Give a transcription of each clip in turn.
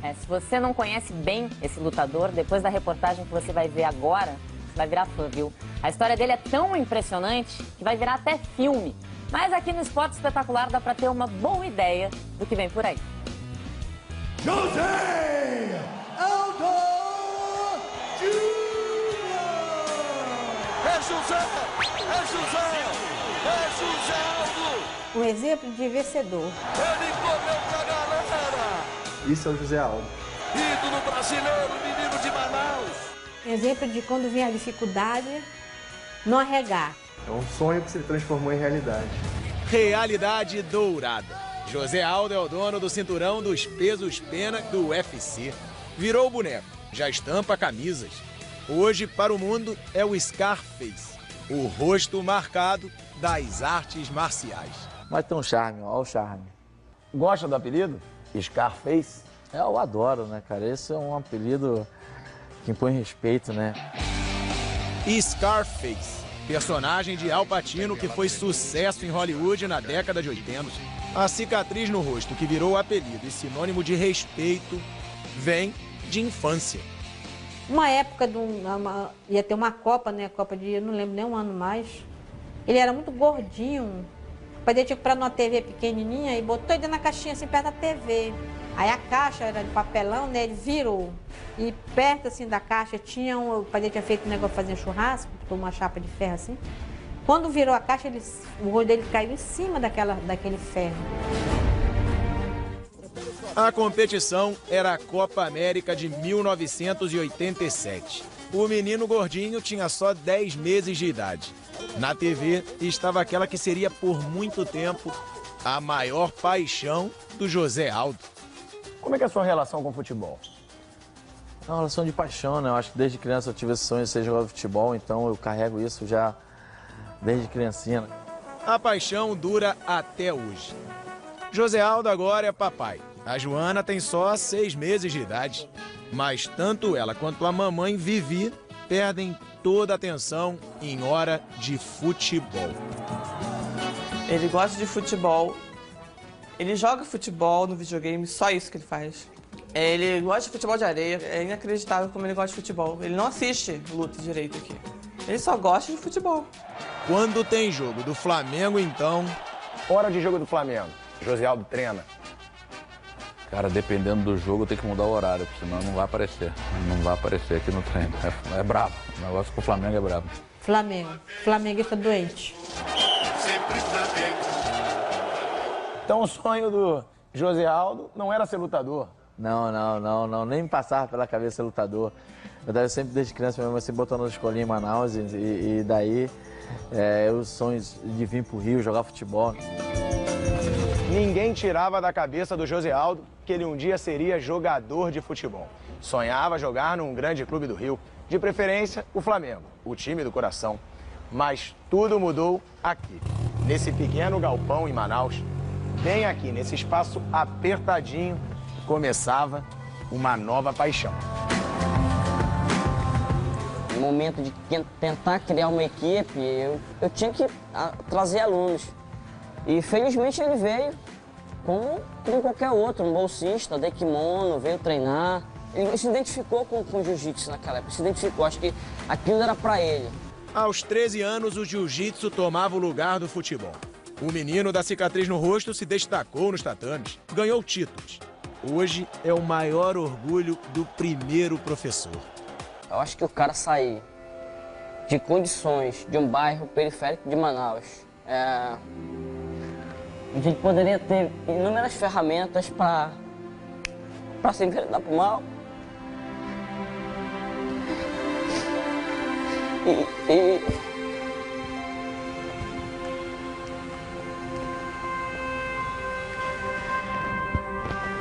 Se você não conhece bem esse lutador, depois da reportagem que você vai ver agora, você vai virar fã, viu? A história dele é tão impressionante que vai virar até filme. Mas aqui no Esporte Espetacular dá pra ter uma boa ideia do que vem por aí. José Aldo Júnior! É José! É José! É José Aldo! Um exemplo de vencedor. Ele correu pra galera! Isso é o José Aldo. Ídolo brasileiro, menino de Manaus! Exemplo de quando vem a dificuldade, não arregar. É um sonho que se transformou em realidade. Realidade dourada. José Aldo é o dono do cinturão dos pesos pena do UFC. Virou o boneco, já estampa camisas. Hoje, para o mundo, é o Scarface, o rosto marcado das artes marciais. Mas tem um charme, olha o charme. Gosta do apelido? Scarface? Eu adoro, né, cara? Esse é um apelido que impõe respeito, né? Scarface, personagem de Al Pacino que foi sucesso em Hollywood na década de 80. A cicatriz no rosto que virou apelido e sinônimo de respeito vem de infância. Uma época, ia ter uma Copa, né? Copa de, eu não lembro nem um ano mais. Ele era muito gordinho. O pai dele tinha comprado uma TV pequenininha e botou ele dentro da caixinha assim perto da TV. Aí a caixa era de papelão, né? Ele virou. E perto assim da caixa tinha o pai dele tinha feito um negócio de fazer churrasco, botou uma chapa de ferro assim. Quando virou a caixa, o rosto dele caiu em cima daquele ferro. A competição era a Copa América de 1987. O menino gordinho tinha só 10 meses de idade. Na TV estava aquela que seria por muito tempo a maior paixão do José Aldo. Como é que é a sua relação com o futebol? É uma relação de paixão, né? Eu acho que desde criança eu tive esse sonho de ser jogador de futebol, então eu carrego isso já desde criancinha. A paixão dura até hoje. José Aldo agora é papai. A Joana tem só 6 meses de idade. Mas tanto ela quanto a mamãe Vivi perdem toda a atenção em hora de futebol. Ele gosta de futebol. Ele joga futebol no videogame, só isso que ele faz. Ele gosta de futebol de areia, é inacreditável como ele gosta de futebol. Ele não assiste luta direito aqui. Ele só gosta de futebol. Quando tem jogo do Flamengo, então... Hora de jogo do Flamengo. José Aldo treina. Cara, dependendo do jogo, tem que mudar o horário, senão não vai aparecer. Não vai aparecer aqui no treino. É brabo. O negócio com o Flamengo é brabo. Flamengo. Flamenguista doente. Então o sonho do José Aldo não era ser lutador. Não. Nem me passava pela cabeça ser lutador. Eu sempre, desde criança, minha mãe sempre botou na escolinha em Manaus e daí os sonhos de vir pro Rio, jogar futebol. Ninguém tirava da cabeça do José Aldo que ele um dia seria jogador de futebol. Sonhava jogar num grande clube do Rio, de preferência o Flamengo, o time do coração. Mas tudo mudou aqui, nesse pequeno galpão em Manaus. Bem aqui, nesse espaço apertadinho, começava uma nova paixão. No momento de tentar criar uma equipe, eu tinha que trazer alunos. E felizmente ele veio, como qualquer outro, um bolsista, de kimono, veio treinar. Ele se identificou com o jiu-jitsu naquela época, se identificou, acho que aquilo era pra ele. Aos 13 anos, o jiu-jitsu tomava o lugar do futebol. O menino da cicatriz no rosto se destacou nos tatames, ganhou títulos. Hoje é o maior orgulho do primeiro professor. Eu acho que o cara sair de condições de um bairro periférico de Manaus, a gente poderia ter inúmeras ferramentas para se enveredar pro mal.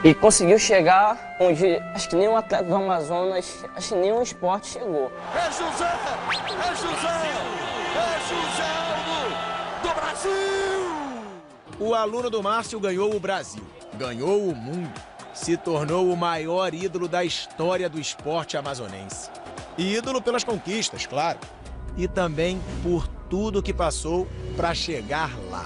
E conseguiu chegar onde acho que nenhum atleta do Amazonas, acho que nenhum esporte chegou. É José! É José! É José Aldo do Brasil! O aluno do Márcio ganhou o Brasil, ganhou o mundo, se tornou o maior ídolo da história do esporte amazonense. E ídolo pelas conquistas, claro, e também por tudo que passou para chegar lá.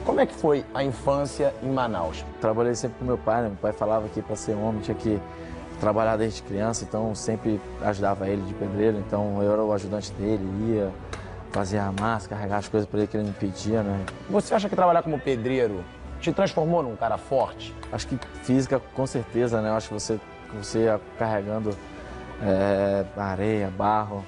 Como é que foi a infância em Manaus? Trabalhei sempre com meu pai, né? Meu pai falava que para ser homem tinha que trabalhar desde criança, então sempre ajudava ele de pedreiro, então eu era o ajudante dele, ia, fazia a massa, carregar as coisas para ele que ele me pedia, né? Você acha que trabalhar como pedreiro te transformou num cara forte? Acho que física, com certeza, né? Eu acho que você carregando areia, barro,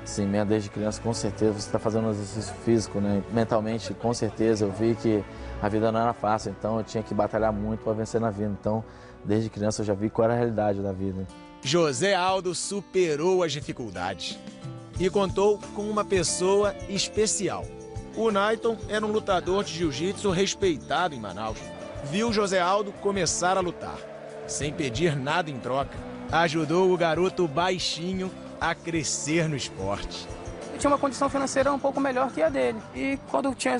cimento desde criança, com certeza você está fazendo um exercício físico, né? Mentalmente, com certeza, eu vi que a vida não era fácil, então eu tinha que batalhar muito para vencer na vida. Então, desde criança eu já vi qual era a realidade da vida. José Aldo superou as dificuldades e contou com uma pessoa especial. O Naiton era um lutador de jiu-jitsu respeitado em Manaus. Viu José Aldo começar a lutar, sem pedir nada em troca. Ajudou o garoto baixinho a crescer no esporte. Eu tinha uma condição financeira um pouco melhor que a dele. E quando tinha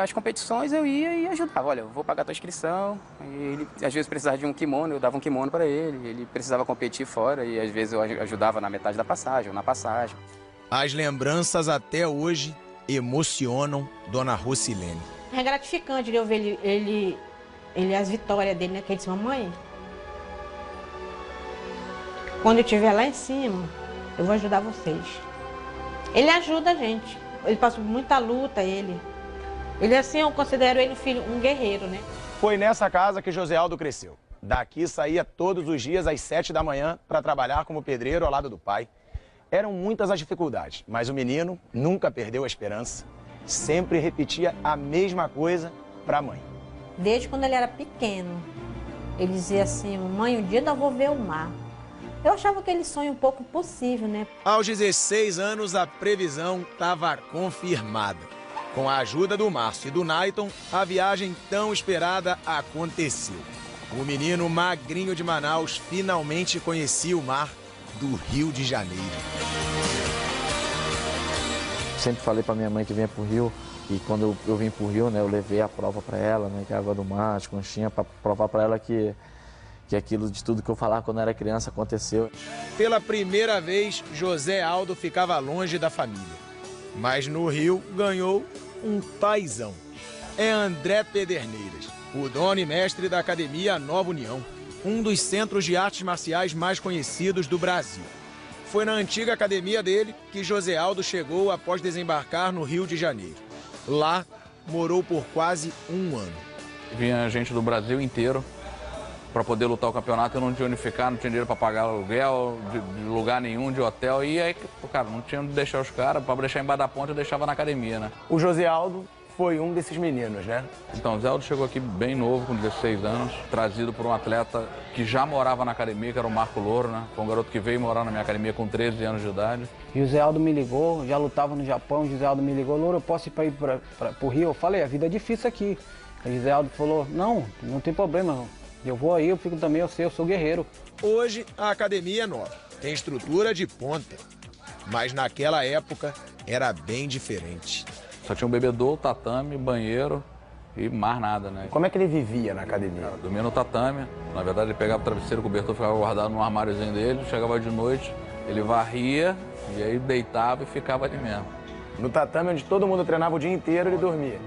as competições, eu ia e ajudava. Olha, eu vou pagar a tua inscrição. E ele, às vezes, precisava de um kimono, eu dava um kimono para ele. Ele precisava competir fora e, às vezes, eu ajudava na metade da passagem ou na passagem. As lembranças até hoje emocionam Dona Rocilene. É gratificante de eu ver ele as vitórias dele, né? Que ele disse, mamãe, quando eu estiver lá em cima, eu vou ajudar vocês. Ele ajuda a gente. Ele passa por muita luta, ele. Ele, assim, eu considero ele um guerreiro, né? Foi nessa casa que José Aldo cresceu. Daqui saía todos os dias às 7 da manhã para trabalhar como pedreiro ao lado do pai. Eram muitas as dificuldades, mas o menino nunca perdeu a esperança. Sempre repetia a mesma coisa para a mãe. Desde quando ele era pequeno, ele dizia assim, mãe, um dia eu vou ver o mar. Eu achava aquele sonho um pouco impossível, né? Aos 16 anos, a previsão estava confirmada. Com a ajuda do Márcio e do Naiton, a viagem tão esperada aconteceu. O menino magrinho de Manaus finalmente conhecia o mar do Rio de Janeiro. Sempre falei para minha mãe que vinha pro Rio, e quando eu vim pro Rio, né, eu levei a prova para ela, né, que é a água do mar, as conchinhas, para provar para ela que aquilo de tudo que eu falava quando era criança aconteceu. Pela primeira vez, José Aldo ficava longe da família. Mas no Rio ganhou um paizão. É André Pederneiras, o dono e mestre da Academia Nova União, um dos centros de artes marciais mais conhecidos do Brasil. Foi na antiga academia dele que José Aldo chegou após desembarcar no Rio de Janeiro. Lá, morou por quase um ano. Vinha gente do Brasil inteiro para poder lutar o campeonato. Eu não tinha onde ficar, não tinha dinheiro para pagar aluguel, de lugar nenhum, de hotel. E aí, cara, não tinha onde deixar os caras. Para deixar embaixo da ponte, eu deixava na academia, né? O José Aldo foi um desses meninos, né? Então, o Zé Aldo chegou aqui bem novo, com 16 anos, trazido por um atleta que já morava na academia, que era o Marco Louro, né? Foi um garoto que veio morar na minha academia com 13 anos de idade. José Aldo me ligou, já lutava no Japão, José Aldo me ligou, Louro, eu posso ir para o Rio? Eu falei, a vida é difícil aqui. O José Aldo falou, não tem problema, não. Eu vou aí, eu fico também, eu sou guerreiro. Hoje, a academia é nova, tem estrutura de ponta. Mas naquela época, era bem diferente. Só tinha um bebedouro, tatame, banheiro e mais nada, né? Como é que ele vivia na academia? Dormia no tatame. Na verdade, ele pegava o travesseiro, o cobertor ficava guardado num armáriozinho dele. Chegava de noite, ele varria e aí deitava e ficava ali mesmo. No tatame, onde todo mundo treinava o dia inteiro, ele dormia?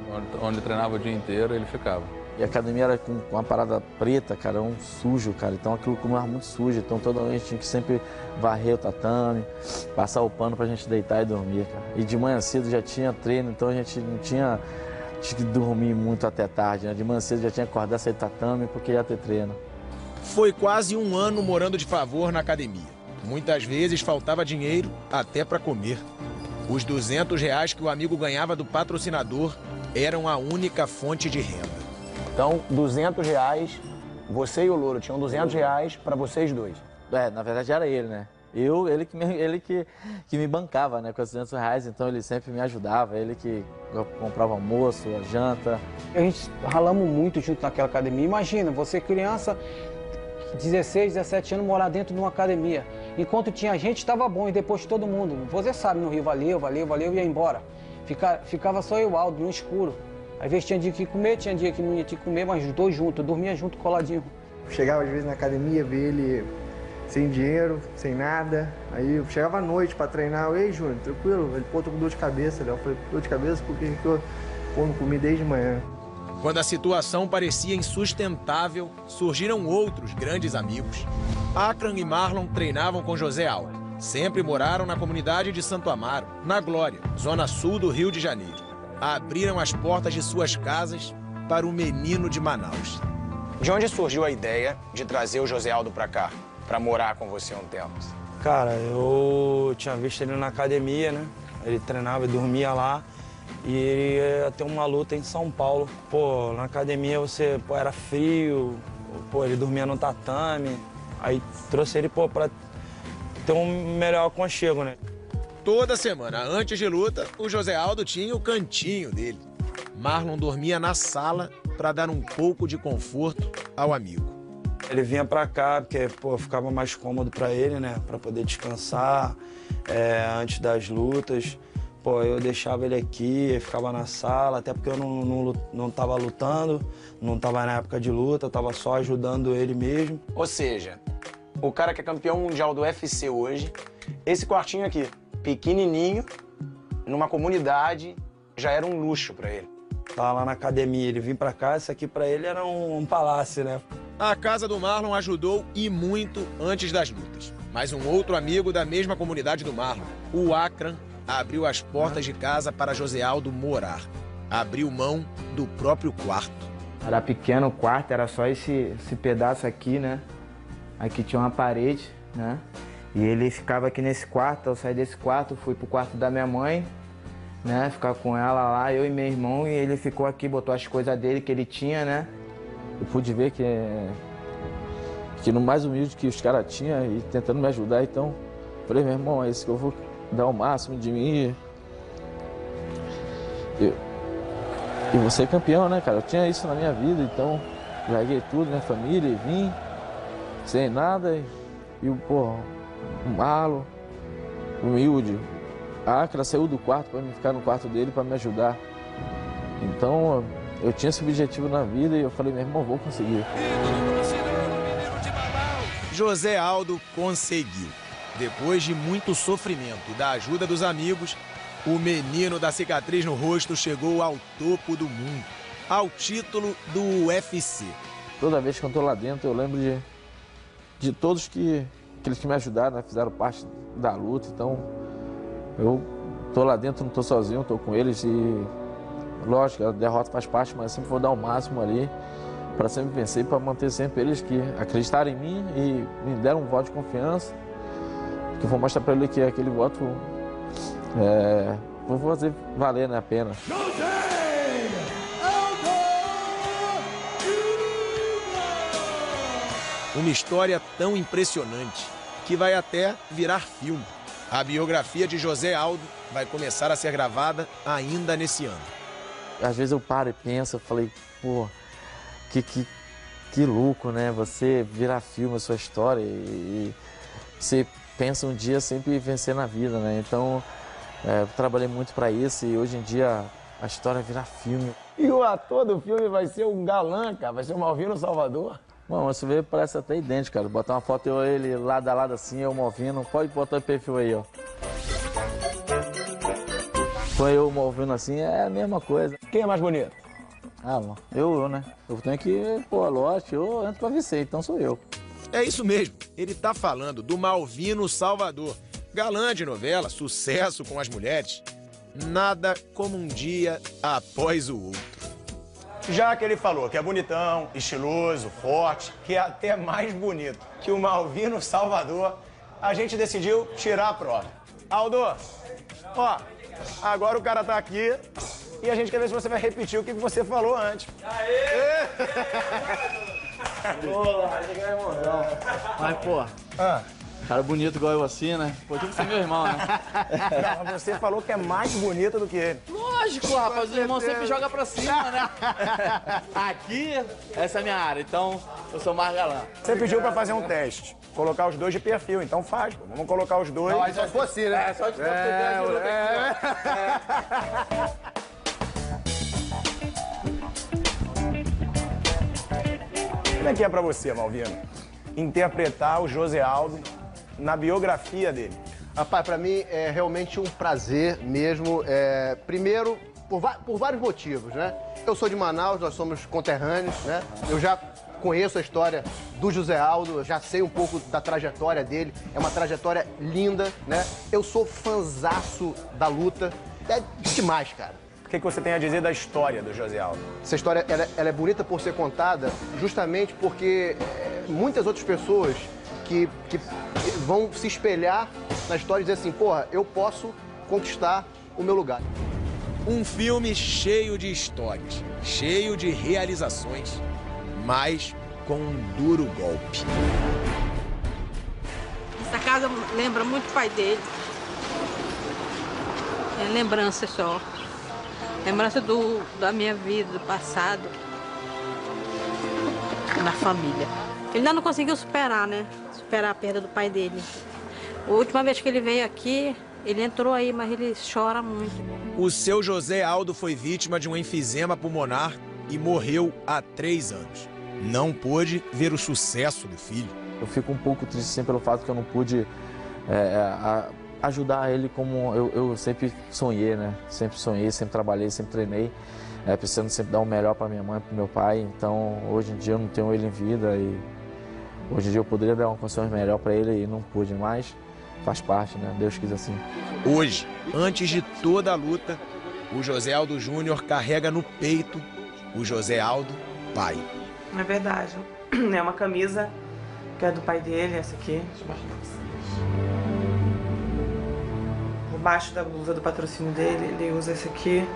Onde treinava o dia inteiro, ele ficava. E a academia era com uma parada preta, cara, um sujo, cara. Então aquilo como era muito sujo. Então toda noite a gente tinha que sempre varrer o tatame, passar o pano pra gente deitar e dormir, cara. E de manhã cedo já tinha treino, então a gente não tinha que dormir muito até tarde, né? De manhã cedo já tinha que acordar, sair do tatame porque ia ter treino. Foi quase um ano morando de favor na academia. Muitas vezes faltava dinheiro até para comer. Os R$200 que o amigo ganhava do patrocinador eram a única fonte de renda. Então, R$200, você e o Louro tinham R$200 para vocês dois. Na verdade era ele, né? Ele que me bancava, né, com os R$200, então ele sempre me ajudava, ele que comprava almoço, a janta. A gente ralamos muito junto naquela academia. Imagina, você criança, 16, 17 anos, morar dentro de uma academia. Enquanto tinha gente, estava bom, e depois todo mundo. Você sabe, no Rio, valeu, ia embora. Ficava só eu e o Aldo, no escuro. Às vezes tinha dia que ia comer, tinha dia que não ia ter que comer, mas os dois juntos, eu dormia junto, coladinho. Chegava às vezes na academia, ver ele sem dinheiro, sem nada. Aí eu chegava à noite para treinar, ei Júnior, tranquilo? Ele, pô, tô com dor de cabeça, Léo. Eu falei, dor de cabeça porque eu não comi desde manhã. Quando a situação parecia insustentável, surgiram outros grandes amigos. Akran e Marlon treinavam com José Aldo. Sempre moraram na comunidade de Santo Amaro, na Glória, zona sul do Rio de Janeiro. Abriram as portas de suas casas para o menino de Manaus. De onde surgiu a ideia de trazer o José Aldo pra cá, pra morar com você um tempo? Cara, eu tinha visto ele na academia, né? Ele treinava e dormia lá. E ele ia ter uma luta em São Paulo. Pô, na academia você, era frio, ele dormia no tatame. Aí trouxe ele, pra ter um melhor aconchego, né? Toda semana, antes de luta, o José Aldo tinha o cantinho dele. Marlon dormia na sala para dar um pouco de conforto ao amigo. Ele vinha pra cá porque, ficava mais cômodo pra ele, né? Pra poder descansar antes das lutas. Eu deixava ele aqui, ele ficava na sala, até porque eu não tava lutando, não tava na época de luta, eu tava só ajudando ele mesmo. Ou seja, o cara que é campeão mundial do UFC hoje, esse quartinho aqui, pequenininho, numa comunidade, já era um luxo pra ele. Tava lá na academia, ele vinha pra cá, isso aqui pra ele era um palácio, né? A casa do Marlon ajudou e muito antes das lutas. Mas um outro amigo da mesma comunidade do Marlon, o Akran, abriu as portas de casa para José Aldo morar. Abriu mão do próprio quarto. Era pequeno o quarto, era só esse pedaço aqui, né? Aqui tinha uma parede, né? E ele ficava aqui nesse quarto. Eu saí desse quarto, fui pro quarto da minha mãe, né? Ficar com ela lá, eu e meu irmão. E ele ficou aqui, botou as coisas dele que ele tinha, né? Eu pude ver que no mais humilde que os caras tinham e tentando me ajudar, então falei, meu irmão, é isso que eu vou dar o máximo de mim. E vou ser campeão, né, cara? Eu tinha isso na minha vida, então larguei tudo, minha família, e vim sem nada. E o Marlon, humilde, a Akra saiu do quarto para ficar no quarto dele para me ajudar. Então eu tinha esse objetivo na vida e eu falei, meu irmão, vou conseguir. José Aldo conseguiu. Depois de muito sofrimento e da ajuda dos amigos, o menino da cicatriz no rosto chegou ao topo do mundo, ao título do UFC. Toda vez que eu estou lá dentro, eu lembro de todos aqueles que me ajudaram, né, fizeram parte da luta. Então, eu estou lá dentro, não estou sozinho, estou com eles e, lógico, a derrota faz parte, mas sempre vou dar o máximo ali para sempre vencer e para manter sempre eles que acreditaram em mim e me deram um voto de confiança. Que eu vou mostrar para ele que aquele voto vou fazer valer, né, a pena. Uma história tão impressionante que vai até virar filme. A biografia de José Aldo vai começar a ser gravada ainda nesse ano. Às vezes eu paro e penso, eu falei, que louco, né? Você virar filme a sua história e você pensa um dia sempre vencer na vida, né? Então, eu trabalhei muito para isso e hoje em dia a história vira filme. E o ator do filme vai ser um galã, cara, vai ser o Malvino Salvador. Bom, você vê, parece até idêntico, cara. Botar uma foto ele lado a lado assim, eu Malvino. Pode botar o perfil aí, ó. Com eu Malvino assim, é a mesma coisa. Quem é mais bonito? Ah, mano, eu, né? Eu tenho que, lógico, eu entro pra vencer, então sou eu. É isso mesmo, ele tá falando do Malvino Salvador. Galã de novela, sucesso com as mulheres. Nada como um dia após o outro. Já que ele falou que é bonitão, estiloso, forte, que é até mais bonito que o Malvino Salvador, a gente decidiu tirar a prova. Aldo, ó, agora o cara tá aqui e a gente quer ver se você vai repetir o que você falou antes. Aê! Boa, legal, irmãozão. Mas, cara bonito igual eu assim, né? Pô, tinha que ser meu irmão, né? Não, mas você falou que é mais bonito do que ele. Lógico, rapaz, o irmão sempre joga pra cima, né? Aqui, essa é a minha área, então eu sou mais galã. Você pediu pra fazer um teste, colocar os dois de perfil, então faz, pô. Vamos colocar os dois. Não, aí só se fosse, né? É, só de Como é que é pra você, Malvino, interpretar o José Aldo na biografia dele? Rapaz, pra mim é realmente um prazer mesmo. Primeiro, por vários motivos, né? Eu sou de Manaus, nós somos conterrâneos, né? Eu já conheço a história do José Aldo, eu já sei um pouco da trajetória dele. É uma trajetória linda, né? Eu sou fanzaço da luta. É demais, cara. O que você tem a dizer da história do José Aldo? Essa história ela é bonita por ser contada justamente porque muitas outras pessoas que vão se espelhar na história e dizer assim, porra, eu posso conquistar o meu lugar. Um filme cheio de histórias, cheio de realizações, mas com um duro golpe. Essa casa lembra muito o pai dele. É lembrança só. Lembrança da minha vida, do passado. Da família. Ele ainda não conseguiu superar, né? Superar a perda do pai dele. A última vez que ele veio aqui, ele entrou aí, mas ele chora muito. O seu José Aldo foi vítima de um enfisema pulmonar e morreu há 3 anos. Não pôde ver o sucesso do filho. Eu fico um pouco triste sim, pelo fato que eu não pude ajudar ele como eu sempre sonhei, né? Sempre sonhei, sempre trabalhei, sempre treinei, precisando sempre dar o melhor para minha mãe, para meu pai. Então, hoje em dia eu não tenho ele em vida e hoje em dia eu poderia dar uma condição melhor para ele e não pude mais. Faz parte, né? Deus quis assim. Hoje, antes de toda a luta, o José Aldo Júnior carrega no peito o José Aldo pai. É verdade. É uma camisa que é do pai dele, essa aqui. Por baixo da blusa do patrocínio dele, ele usa esse aqui,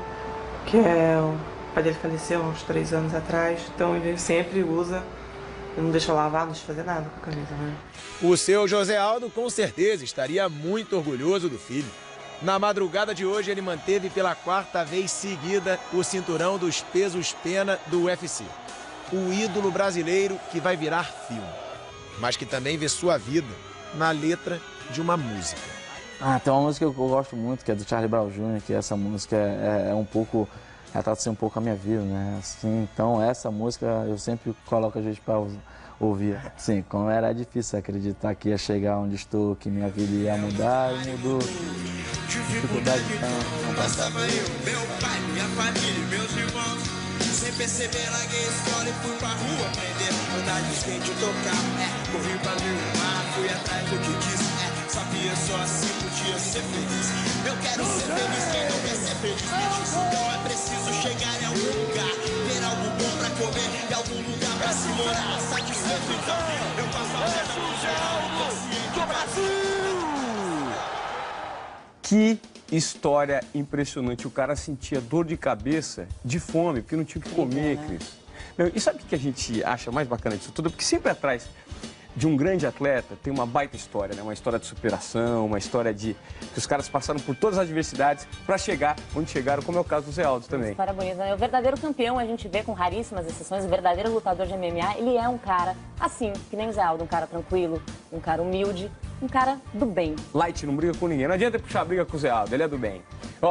que o pai dele faleceu há uns 3 anos atrás, então ele sempre usa. Ele não deixa lavar, não deixa fazer nada com a camisa, né? O seu José Aldo, com certeza, estaria muito orgulhoso do filho. Na madrugada de hoje, ele manteve pela 4ª vez seguida o cinturão dos pesos pena do UFC. O ídolo brasileiro que vai virar filme, mas que também vê sua vida na letra de uma música. Tem uma música que eu gosto muito, que é do Charlie Brown Jr., que essa música é um pouco... retrata um pouco a minha vida, né? Assim, então, essa música eu sempre coloco a gente para ouvir. Sim, como era difícil acreditar que ia chegar onde estou, que minha vida ia mudar e mudou. Dificuldade então. Bastava eu, meu pai, minha família, meus irmãos. Sem perceber, larguei a escola e fui pra rua aprender. Andar de skate, tocar, corri pra ver o mar, fui atrás do que quis. Sabia só assim podia ser feliz. Eu quero ser feliz, quem não quer ser feliz? Então é preciso chegar em algum lugar, ter algo bom pra comer e algum lugar pra se morar. Satisfeito então, eu passo a vida do Brasil. Que história impressionante. O cara sentia dor de cabeça, de fome, porque não tinha o que comer, Cris. E sabe o que a gente acha mais bacana disso tudo? Porque sempre atrás de um grande atleta tem uma baita história, né? Uma história de superação, uma história de que os caras passaram por todas as adversidades para chegar onde chegaram, como é o caso do Zé Aldo também. História bonita, né? O verdadeiro campeão, a gente vê com raríssimas exceções, o verdadeiro lutador de MMA, ele é um cara assim, que nem o Zé Aldo, um cara tranquilo, um cara humilde, um cara do bem. Light, não briga com ninguém, não adianta puxar briga com o Zé Aldo, ele é do bem.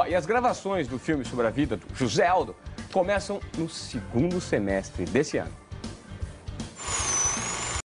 E as gravações do filme sobre a vida do José Aldo começam no 2º semestre desse ano.